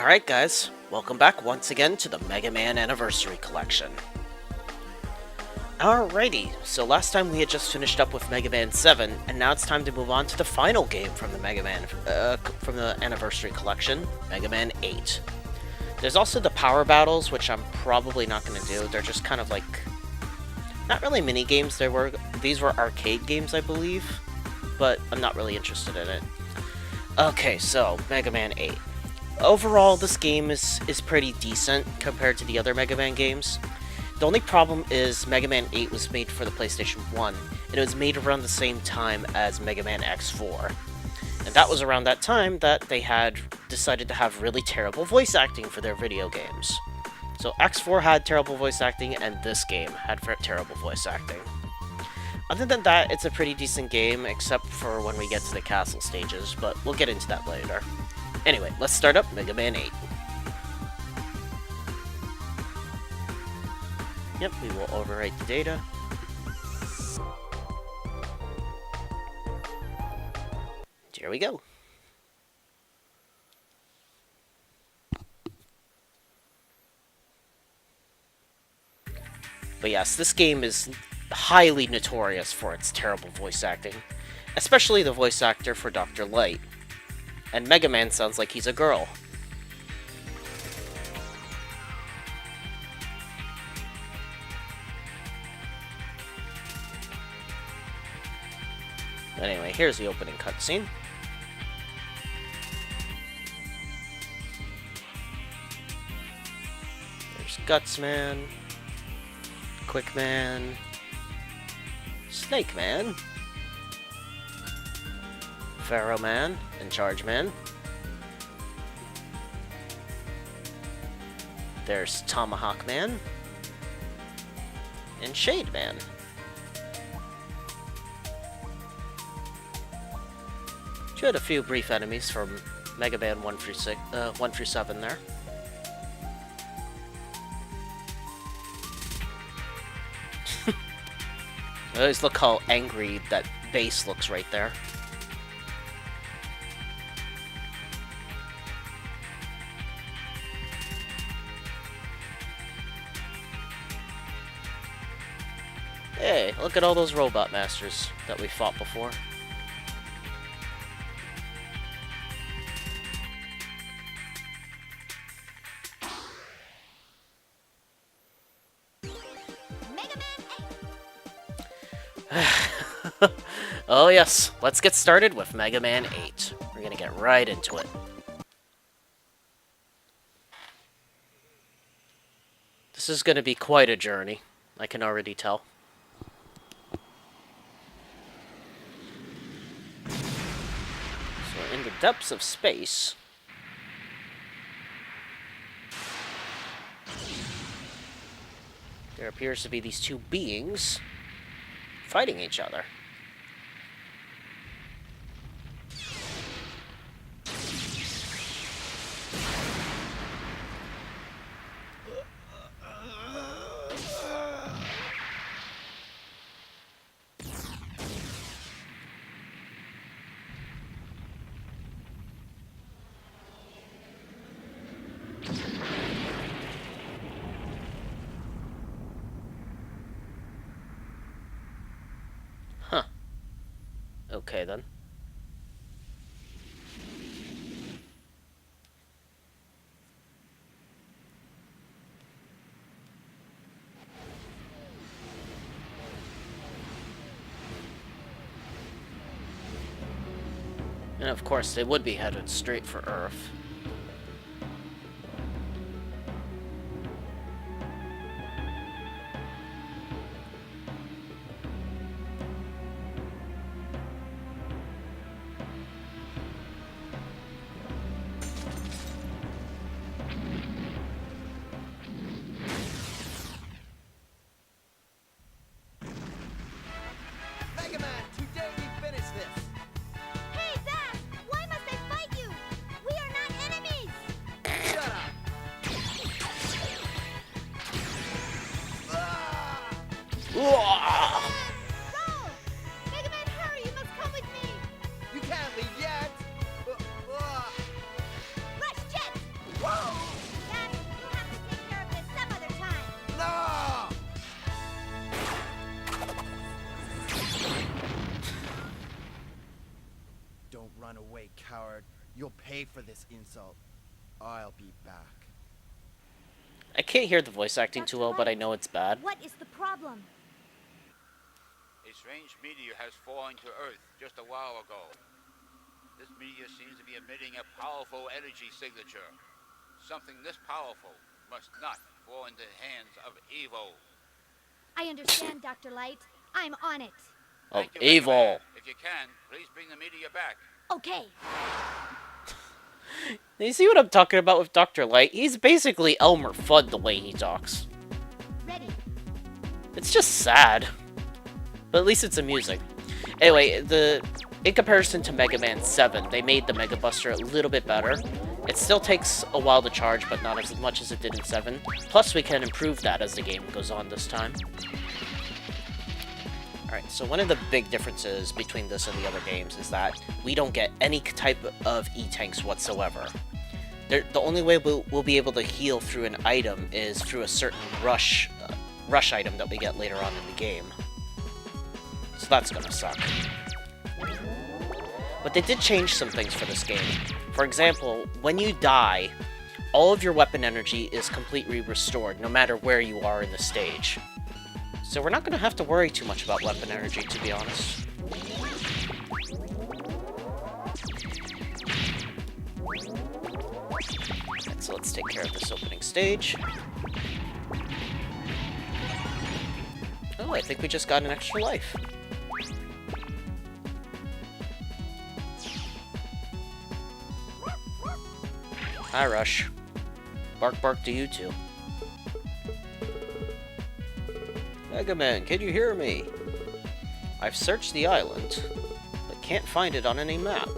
Alright guys, welcome back once again to the Mega Man Anniversary Collection. Alrighty, so last time we had just finished up with Mega Man 7, and now it's time to move on to the final game from the from the Anniversary Collection, Mega Man 8. There's also the power battles, which I'm probably not going to do. They're just kind of like, not really mini games. These were arcade games, I believe, but I'm not really interested in it. Okay, so Mega Man 8. Overall, this game is pretty decent compared to the other Mega Man games. The only problem is Mega Man 8 was made for the PlayStation 1, and it was made around the same time as Mega Man X4. And that was around that time that they had decided to have really terrible voice acting for their video games. So X4 had terrible voice acting, and this game had terrible voice acting. Other than that, it's a pretty decent game, except for when we get to the castle stages, but we'll get into that later. Anyway, let's start up Mega Man 8. Yep, we will overwrite the data. Here we go. But yes, this game is highly notorious for its terrible voice acting, especially the voice actor for Dr.Light. And Mega Man sounds like he's a girl. Anyway, here's the opening cutscene. There's Guts Man, Quick Man, Snake Man, Pharaoh Man, and Charge Man. There's Tomahawk Man, and Shade Man. You had a few brief enemies from Mega Man 1 through 7 there. I always look how angry that bass looks right there. Hey, look at all those robot masters that we fought before. Oh yes, let's get started with Mega Man 8. We're gonna get right into it. This is gonna be quite a journey, I can already tell. So in the depths of space, there appears to be these two beings fighting each other. Huh. Okay then. And of course, they would be headed straight for Earth. Mega Man, hurry! You must come with me! You can't leave yet! Let's jet! Whoa! pay for this insult. I'll be back. I can't hear the voice acting too well, but I know it's bad. What is the problem? A strange meteor has fallen to Earth just a while ago. This meteor seems to be emitting a powerful energy signature. Something this powerful must not fall into the hands of evil. I understand, Dr. Light. I'm on it. Oh, Thank you, evil. Mega Man. If you can, please bring the meteor back. Okay. You see what I'm talking about with Dr. Light? He's basically Elmer Fudd the way he talks. Ready. It's just sad. But at least it's amusing. Anyway, in comparison to Mega Man 7, they made the Mega Buster a little bit better. It still takes a while to charge, but not as much as it did in 7. Plus, we can improve that as the game goes on this time. Alright, so one of the big differences between this and the other games is that we don't get any type of E-tanks whatsoever. The only way we'll be able to heal through an item is through a certain rush item that we get later on in the game. So that's gonna suck. But they did change some things for this game. For example, when you die, all of your weapon energy is completely restored, no matter where you are in the stage. So we're not going to have to worry too much about weapon energy, to be honest. Right, so let's take care of this opening stage. Oh, I think we just got an extra life. Hi, Rush. Bark bark to you too. Mega Man, can you hear me? I've searched the island, but can't find it on any map.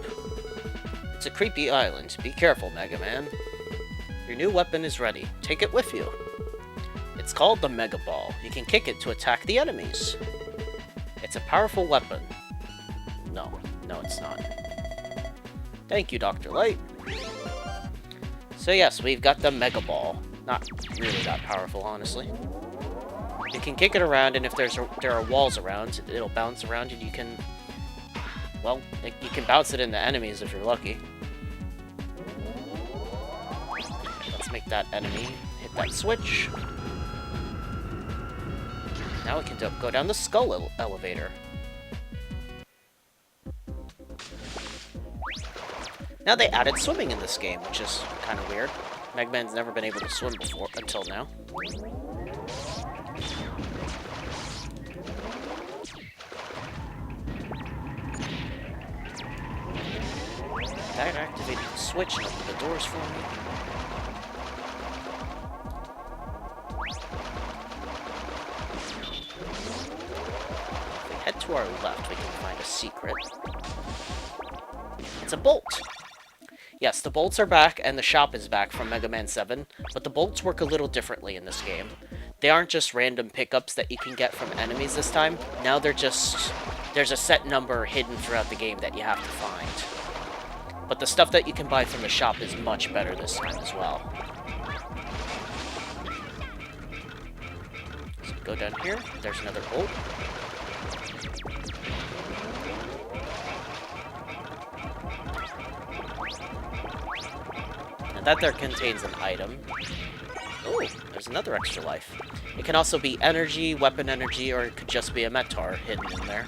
It's a creepy island. Be careful, Mega Man. Your new weapon is ready. Take it with you. It's called the Mega Ball. You can kick it to attack the enemies. It's a powerful weapon. No, it's not. Thank you, Dr. Light. So yes, we've got the Mega Ball. Not really that powerful, honestly. You can kick it around, and if there are walls around, it'll bounce around, and you can... Well, you can bounce it into enemies if you're lucky. Let's make that enemy hit that switch. Now we can go down the skull elevator. Now they added swimming in this game, which is kind of weird. Mega Man's never been able to swim before until now. That activated the switch and opened the doors for me. If we head to our left, we can find a secret. It's a bolt! Yes, the bolts are back, and the shop is back from Mega Man 7, but the bolts work a little differently in this game. They aren't just random pickups that you can get from enemies this time. Now they're just... There's a set number hidden throughout the game that you have to find. But the stuff that you can buy from the shop is much better this time as well. So go down here. There's another bolt. And that there contains an item. Ooh, there's another extra life. It can also be energy, weapon energy, or it could just be a Metar hidden in there.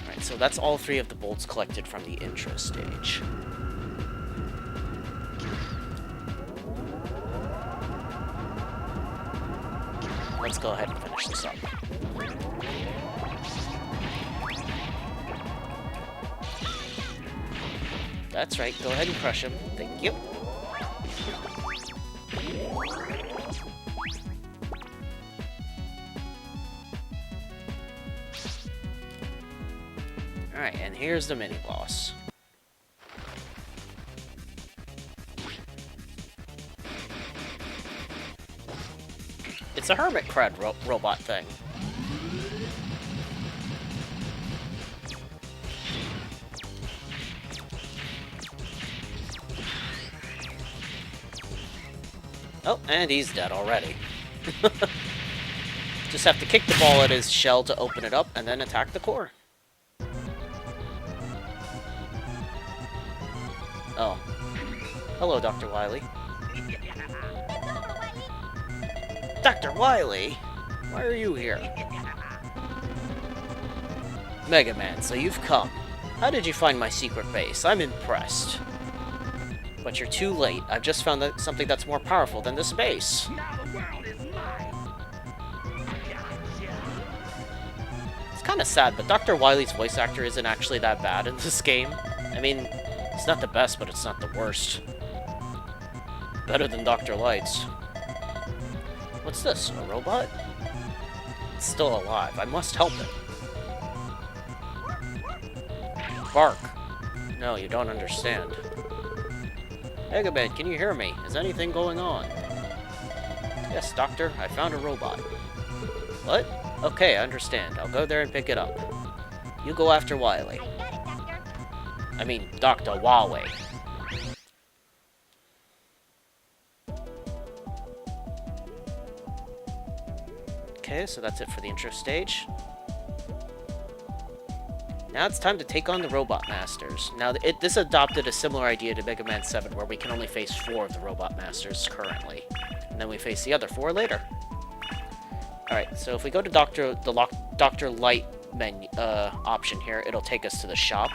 Alright, so that's all 3 of the bolts collected from the intro stage. Let's go ahead and finish this up. That's right, go ahead and crush him. Thank you. Alright, and here's the mini-boss. It's a hermit crab robot thing. Oh, and he's dead already. Just have to kick the ball at his shell to open it up, and then attack the core. Oh. Hello, Dr. Wily. Dr. Wily? Why are you here? Mega Man, so you've come. How did you find my secret base? I'm impressed. But you're too late. I've just found something that's more powerful than this base. Now the world is mine. Gotcha. It's kind of sad, but Dr. Wily's voice actor isn't actually that bad in this game. I mean, it's not the best, but it's not the worst. Better than Dr.Light's. What's this? A robot? It's still alive. I must help it. Bark. No, you don't understand. Mega Man, can you hear me? Is anything going on? Yes, Doctor. I found a robot. What? Okay, I understand. I'll go there and pick it up. You go after Wily. I got it, Doctor. I mean, Dr.Wily. Okay, so that's it for the intro stage. Now it's time to take on the Robot Masters. Now, this adopted a similar idea to Mega Man 7, where we can only face 4 of the Robot Masters currently. And then we face the other 4 later. Alright, so if we go to Dr.Light menu, option here, it'll take us to the shop.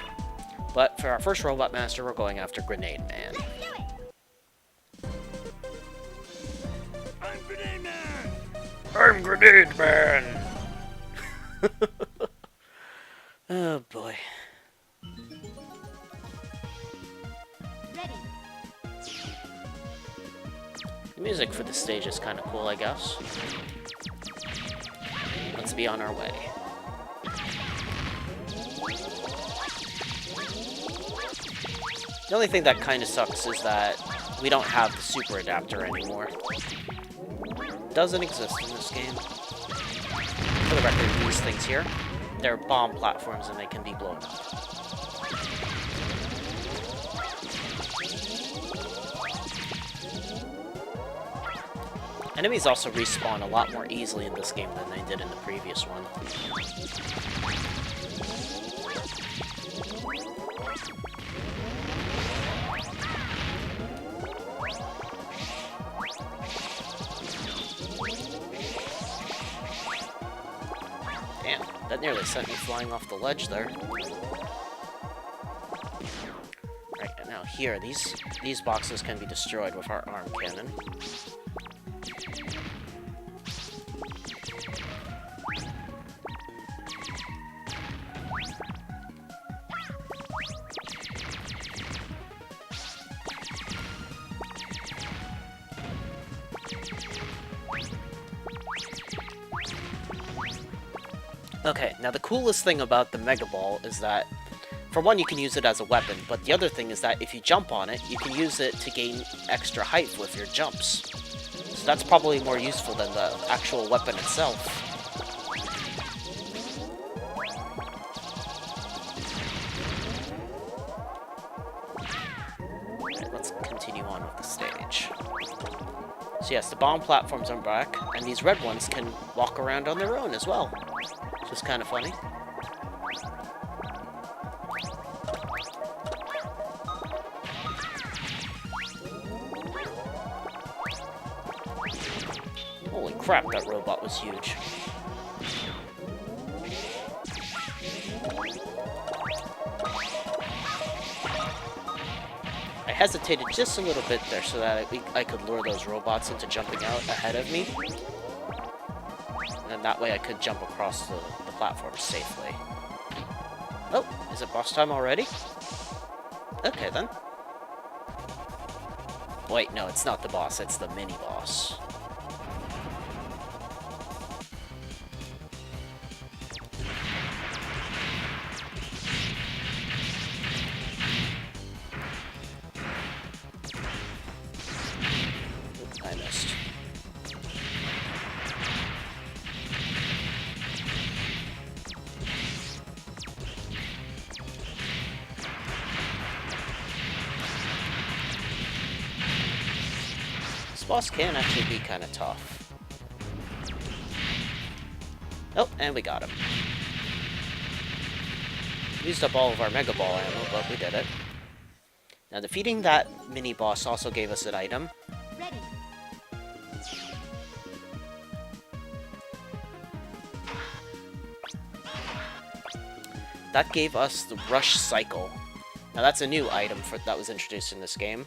But for our first Robot Master, we're going after Grenade Man. I'm Grenade Man. I'm Grenade Man! Oh boy. Ready. The music for this stage is kind of cool, I guess. Let's be on our way. The only thing that kind of sucks is that we don't have the super adapter anymore. Doesn't exist in this game. For the record, these things here, they're bomb platforms and they can be blown up. Enemies also respawn a lot more easily in this game than they did in the previous one. Damn, that nearly sent me flying off the ledge there. Right, and now here, these boxes can be destroyed with our arm cannon. Okay, now the coolest thing about the Mega Ball is that, for one, you can use it as a weapon, but the other thing is that if you jump on it, you can use it to gain extra height with your jumps. So that's probably more useful than the actual weapon itself. Okay, let's continue on with the stage. So yes, the bomb platforms are back, and these red ones can walk around on their own as well. Which is kind of funny. Holy crap, that robot was huge. I hesitated just a little bit there so that I could lure those robots into jumping out ahead of me. And then that way I could jump across the platform safely. Oh, is it boss time already? Okay then. Wait, no, it's not the boss, it's the mini-boss. Oops, I missed. This boss can actually be kind of tough. Oh, and we got him. Used up all of our Mega Ball ammo, but we did it. Now, defeating that mini-boss also gave us an item. Ready. That gave us the Rush Cycle. Now, that's a new item that was introduced in this game.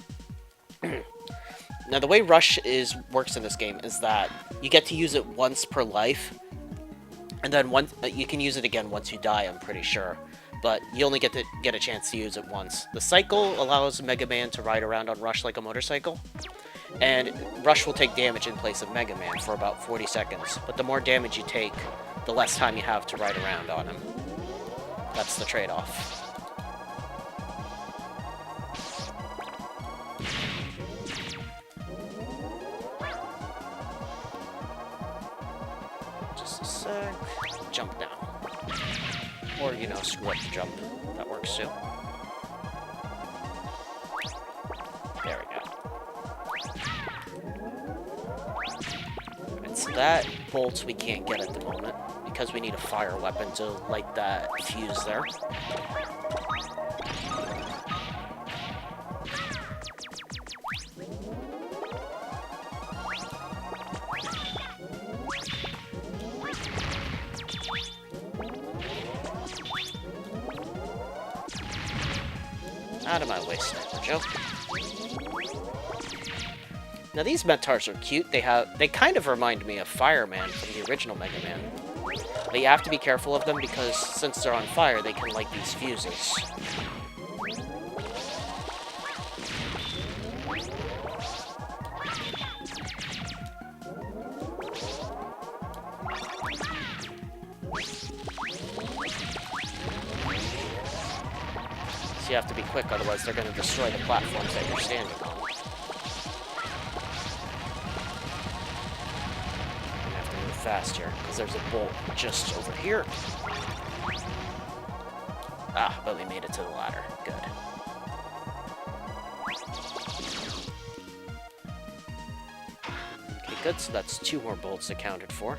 Now, the way Rush works in this game is that you get to use it once per life, and then you can use it again once you die, I'm pretty sure. But you only get a chance to use it once. The cycle allows Mega Man to ride around on Rush like a motorcycle, and Rush will take damage in place of Mega Man for about 40 seconds. But the more damage you take, the less time you have to ride around on him. That's the trade-off. Just a sec. Jump down. Or, you know, screw up the jump. That works too. There we go. And so that bolt we can't get at the moment, because we need a fire weapon to light that fuse there. Out of my way, Sniper Joe. Now these Metars are cute. They kind of remind me of Fireman from the original Mega Man. But you have to be careful of them because since they're on fire, they can light these fuses. So you have to be quick, otherwise they're going to destroy the platforms that you're standing on. You have to move fast here, because there's a bolt just over here. Ah, but we made it to the ladder. Good. Okay, good, so that's 2 more bolts accounted for.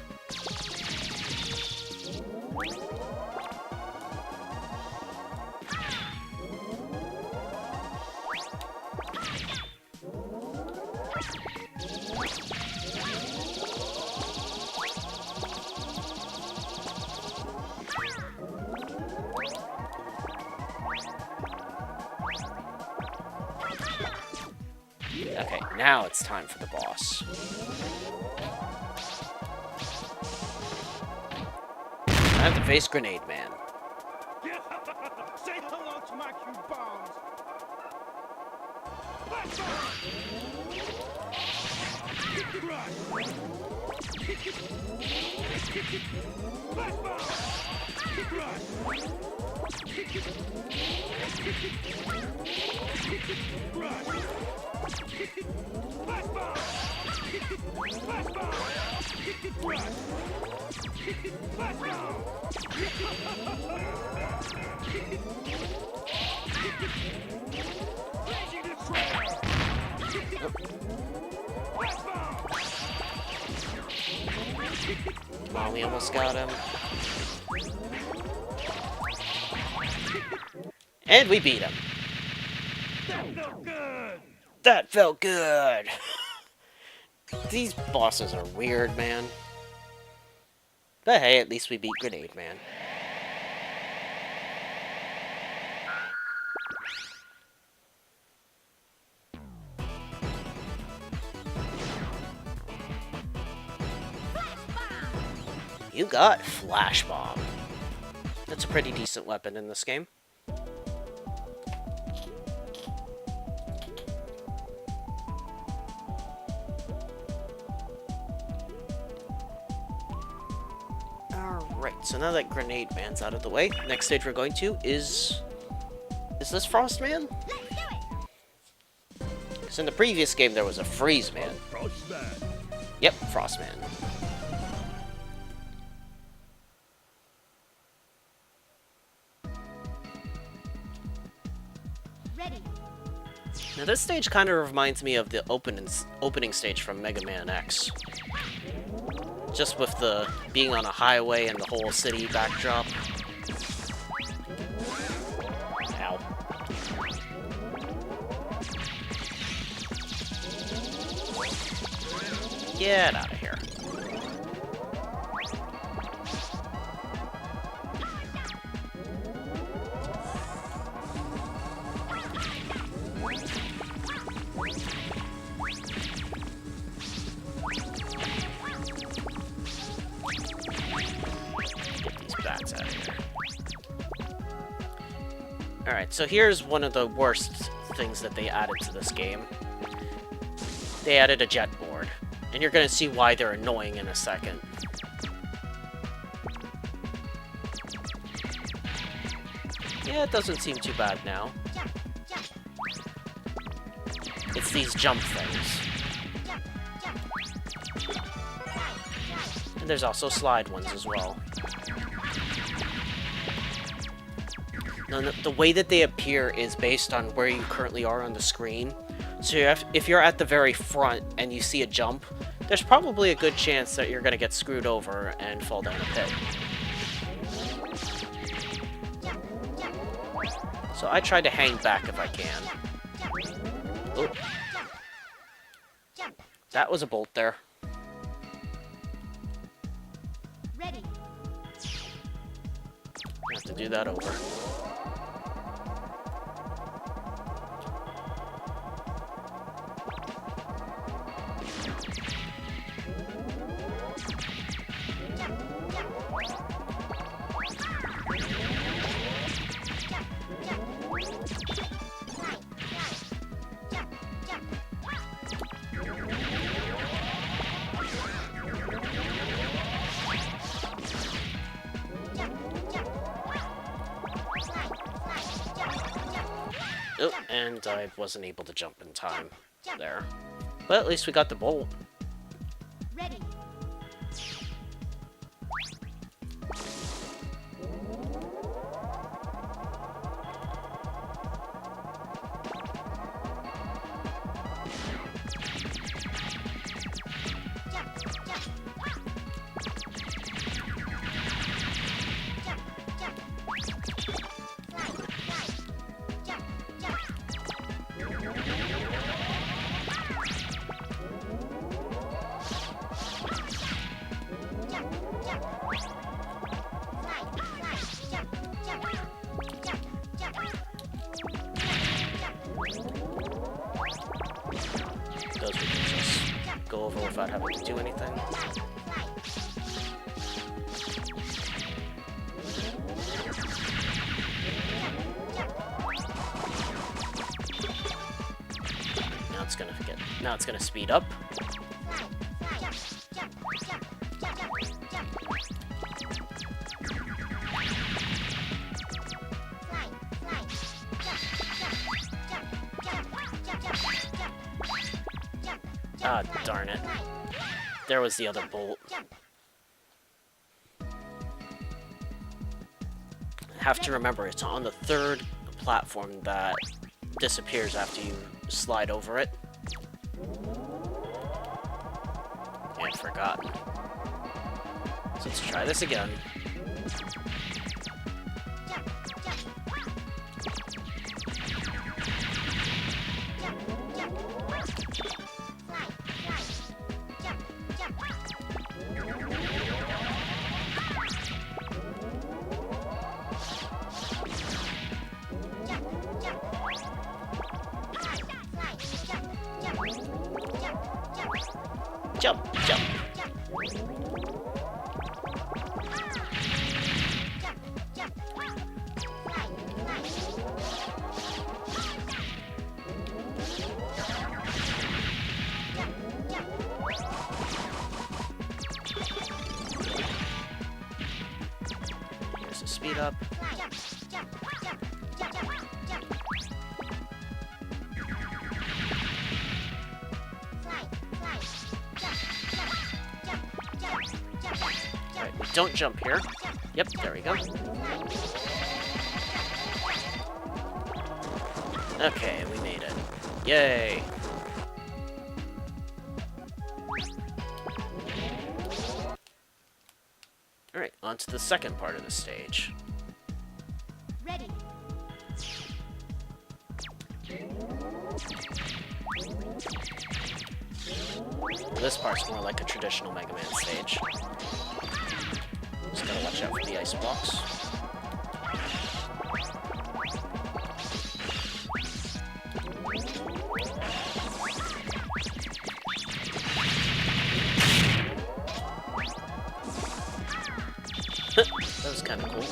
Okay, now it's time for the boss. I have to face Grenade Man. Say hello to my cute bombs. Oh, we almost got him. And we beat him. That felt good. That felt good. These bosses are weird, man. But hey, at least we beat Grenade Man. You got Flash Bomb. That's a pretty decent weapon in this game. Alright, so now that Grenade Man's out of the way, next stage we're going to is... Is this Frost Man? Let's do it. Because in the previous game there was a Freeze Man. Frostman. Yep, Frost Man. Ready. Now this stage kind of reminds me of the opening stage from Mega Man X. Just with the being on a highway and the whole city backdrop. Ow. Get out of here. Get these bats out of here. Alright, so here's one of the worst things that they added to this game. They added a jetboard, and you're gonna see why they're annoying in a second. Yeah, it doesn't seem too bad now. It's these jump things. And there's also slide ones as well. Now, the way that they appear is based on where you currently are on the screen. So if you're at the very front and you see a jump, there's probably a good chance that you're going to get screwed over and fall down a pit. So I try to hang back if I can. Oh. That was a bolt there. Ready. I have to do that over. Oh, and I wasn't able to jump in time there. But at least we got the bolt. Ready. Those we can just go over without having to do anything. Now it's gonna speed up. Ah, darn it. There was the other bolt. Have to remember, it's on the third platform that disappears after you slide over it. And forgotten. So let's try this again. Jump, jump. Here's the speed up. Alright, don't jump here. Yep, there we go. Okay, we made it. Yay! Alright, on to the second part of the stage. Ready. This part's more like a traditional Mega Man stage. Just gotta watch out for the ice blocks. That was kind of cool.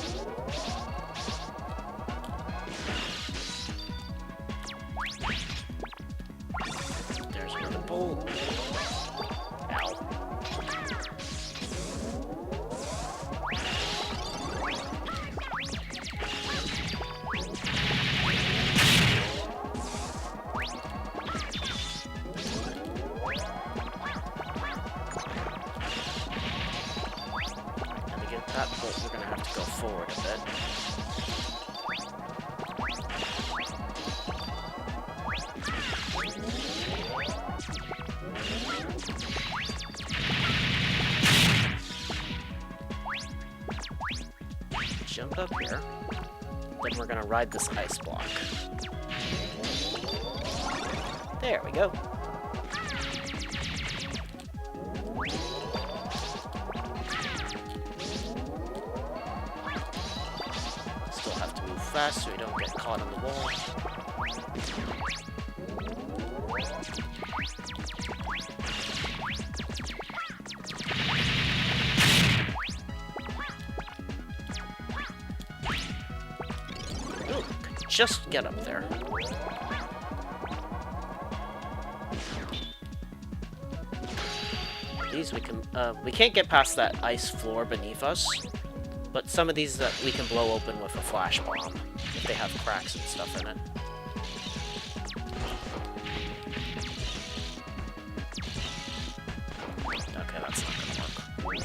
There's another bolt. Ow. And to get that bolt, we're gonna have to go forward a bit. Jump up here. Then we're gonna ride this ice block. There we go. Still have to move fast so we don't get caught on the wall. Ooh, could just get up there. These we can't get past that ice floor beneath us, but some of these that we can blow open with a flash bomb if they have cracks and stuff in it. Okay, that's not gonna work.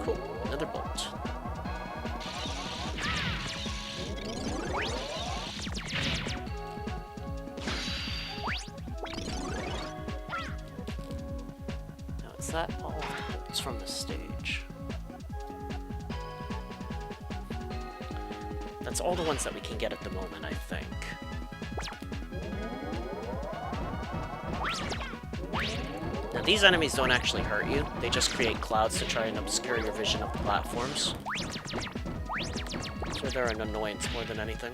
Cool, another bolt. Now, is that all the bolts from the stage? That's all the ones that we can get at the moment, I think. Now, these enemies don't actually hurt you. They just create clouds to try and obscure your vision of the platforms. So they're an annoyance more than anything.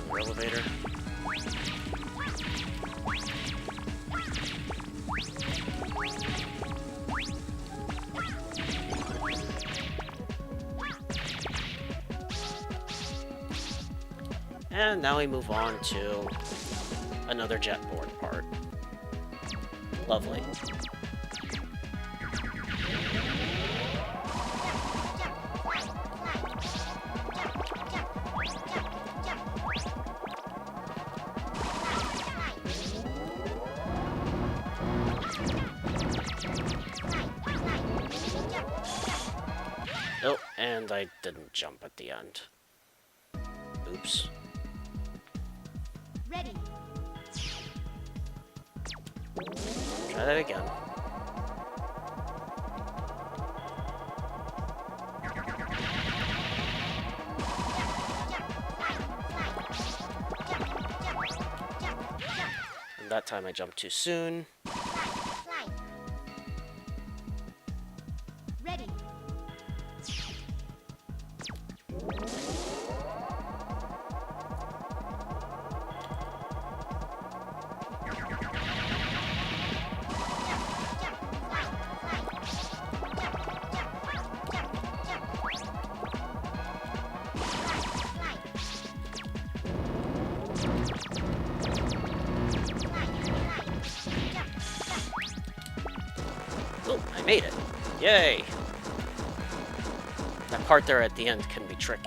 Another elevator. And now we move on to another jetboard part. Lovely. Oh, and I didn't jump at the end. Oops. Ready. Try that again. And that time I jumped too soon. Slide. Ready. Oh, I made it. Yay! That part there at the end can be tricky,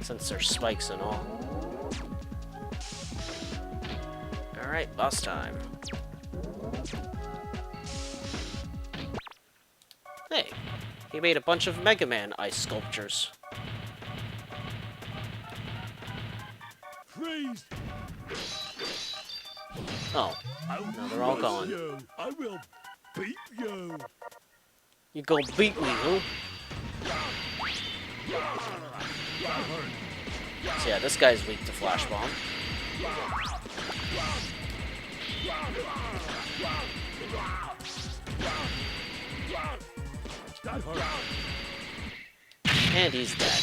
since there's spikes and all. Alright, boss time. Hey, he made a bunch of Mega Man ice sculptures. Freeze! Oh, no, they're all gone. You. I will beat you. You go beat me, huh? So yeah, this guy's weak to Flash Bomb. That hurt. And he's dead.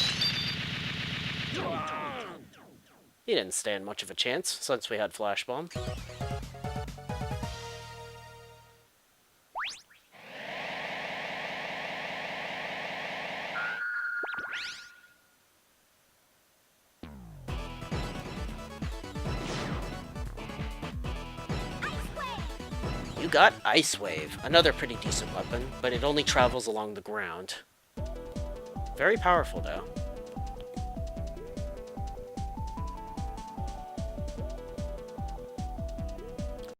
He didn't stand much of a chance since we had Flash Bomb. You got Ice Wave, another pretty decent weapon, but it only travels along the ground. Very powerful though.